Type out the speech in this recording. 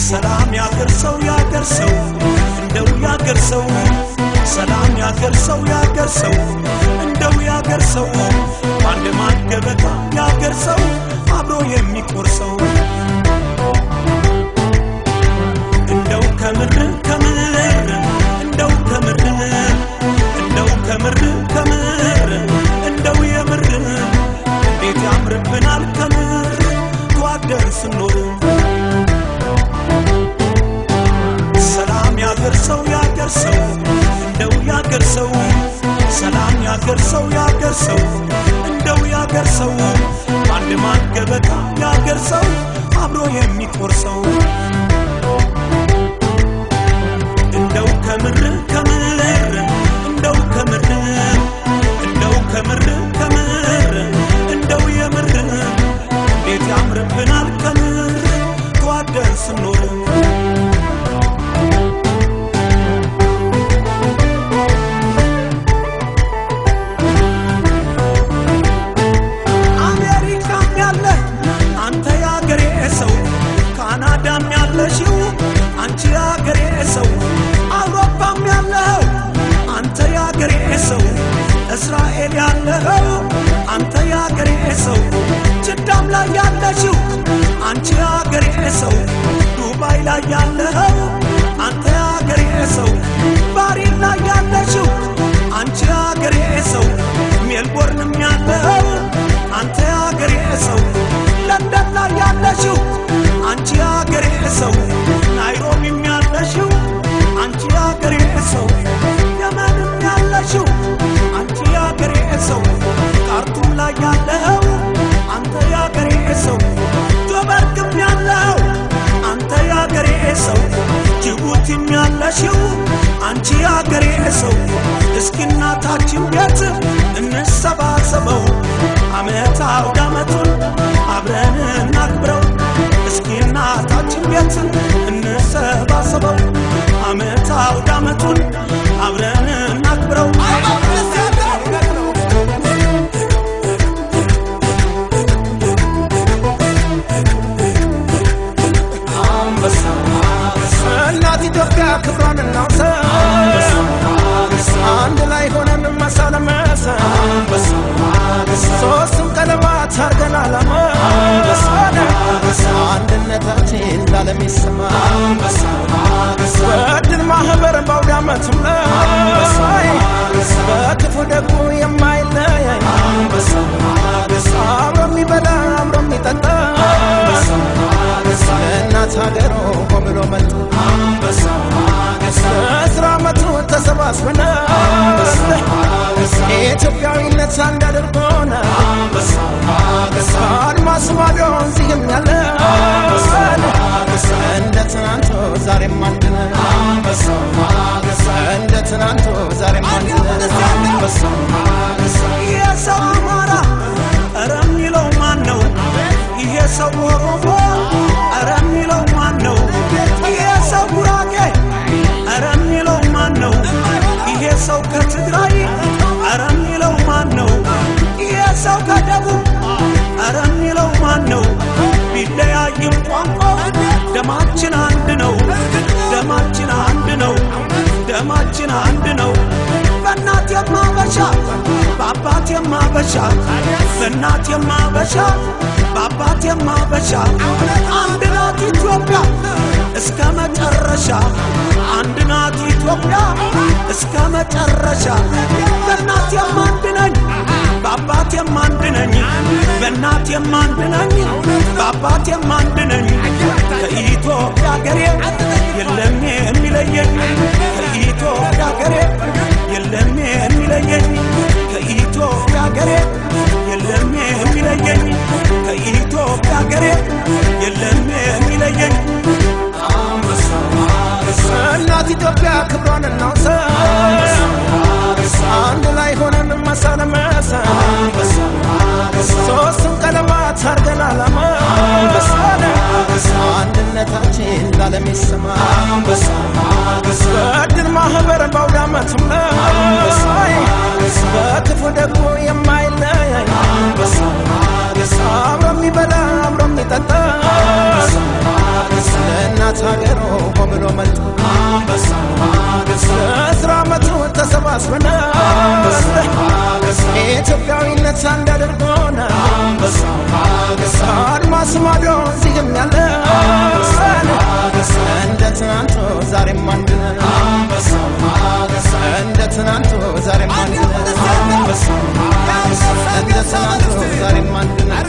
ሰላም ያገርሰው እንደው ያገርሰው ሰላም ያገርሰው እንደው ያገርሰው አንድ ማገበታ ያገርሰው አብሮ የሚቆርሰው እንደው ከምር እንደው ከምር እንደው የምር ቤት ያምርብናል ከምር ተዋደን ስንኖር ሰላም ያገርሰው እንደው ያገርሰው ሰላም ያገርሰው እንደው ያገርሰው አንድ ማገበታ ያገርሰው አብሮ የሚቆርሰው እንደው ከምር እንደው እንደው የምር ቤት ያምርብናል ከምር ተዋደን ስንኖር ካናዳም ያለሽው አንቺ ያገሬ ሰው አውሮፓም ያለው አንተ ያገሬ ሰው እስራኤል ያለው አንተ ያገሬ ሰው ጅዳም ላይ ያለሽው አንቺ ያገሬ ሰው ዱባይ ላይ ያለው አንተ ያገሬ ሰው ባሪን ላይ ያለሽው አንቺ ያገሬ ሰው ሜልቦርንም ያለው አንተ ያገሬ ሰው ለንደን ላይ ያለሽው አንቺ ያገሬ ሰው ናይሮቢም ያለሽው አንቺ ያገሬ ሰው የመንም ያለሽው አንቺ ያገሬ ሰው ካርቱም ላይ ያለው አንተ ያገሬ ሰው ጆበርግም ያለው አንተ ያገሬ ሰው ጅቡቲም ያለሽው አንቺ ያገሬ ሰው እስኪ እናታችን ቤት እንሰባሰበው አመት አውዳመቱን አብረን እናክብረው እስኪ እናታችን ቤት እንሰባሰበው አመት አውዳመቱን አብረን እናክብረው እናት ኢትዮጵያ ክብሯን እናውሳ አንድ ላይ ሆነን መሳለመሰ ሶስቱም ቀለማት አርገናል አንድነታችን ለዓለም ይሰማ በድል ማህበር ባውዳመቱም ላይ በክፉ ደጉ የማይለያይ አብሮ የሚበላ አብሮ የሚጠጣ ለእናት ሀገሩ ብሎ መጡ ለአስራ ዓመቱ ተሰባስበን ኢትዮጵያዊነት አንድ አድርጎን አድማስ ማዶ እዚህም ያለ እንደ ትናንቱ ዛሬም አንድ ነን እንደ ትናንቱ ዛሬም አንድ ነን ይሄ ሰው አማራ ኧረ የሚለው ማን ነው ይሄ ሰው ኦሮሞ ኧረ የሚለው ማን ነው ይሄ ሰው ጉራጌ ኧረ የሚለው ማን ነው ይሄ ሰው ከትግራይ ኧረ የሚለው ማን ነው ይሄ ሰው ከደቡብ ኧረ የሚለው ማን ነው ቢለያይም ቋንቋ ደማችን አንድ ነው ደማችን አንድ ነው ደማችን አንድ ነው በእናት የማበሻ በአባት የማበሻ በእናት የማበሻ በአባት የማበሻ አንድ ናት ኢትዮጵያ እስከ መጨረሻ አንድ ናት ኢትዮጵያ እስከ መጨረሻ በእናት የማንድ ነኝ በአባት የማንድ ነኝ በእናት የማንድ ነኝ በአባት የማንድ ነኝ ከኢትዮጵያ ሀገሬ የለም የሚለየኝ ከኢትዮጵያ ሀገሬ የለም የሚለየኝ ከኢትዮጵያ ሀገሬ የለም የሚለየኝ ከኢትዮጵያ ሀገሬ የለም የሚለየኝ እናት ኢትዮጵያ ክብሯን እናውሳ አንድ ላይ ሆነን መሳለመሰ ሶስቱም ቀለማት አርገናል አንድነታችን ለዓለም ይሰማ በድል ማህበር ባውዳመቱም ላይ በክፉ ደጉ የማይለያይ አብሮ የሚበላ አብሮ የሚጠጣ ለእናት ሀገሩ ብሎ መጡ ለአስራ ዓመቱ ተሰባስበን ኢትዮጵያዊነት አንድ አድርጎን አድማስ ማዶ እዚህም ያለ እንደ ትናንቱ ዛሬም አንድ ነን እንደ ትናንቱ ዛሬም አንድ ነን እንደ ትናንቱ ዛሬም አንድ ነን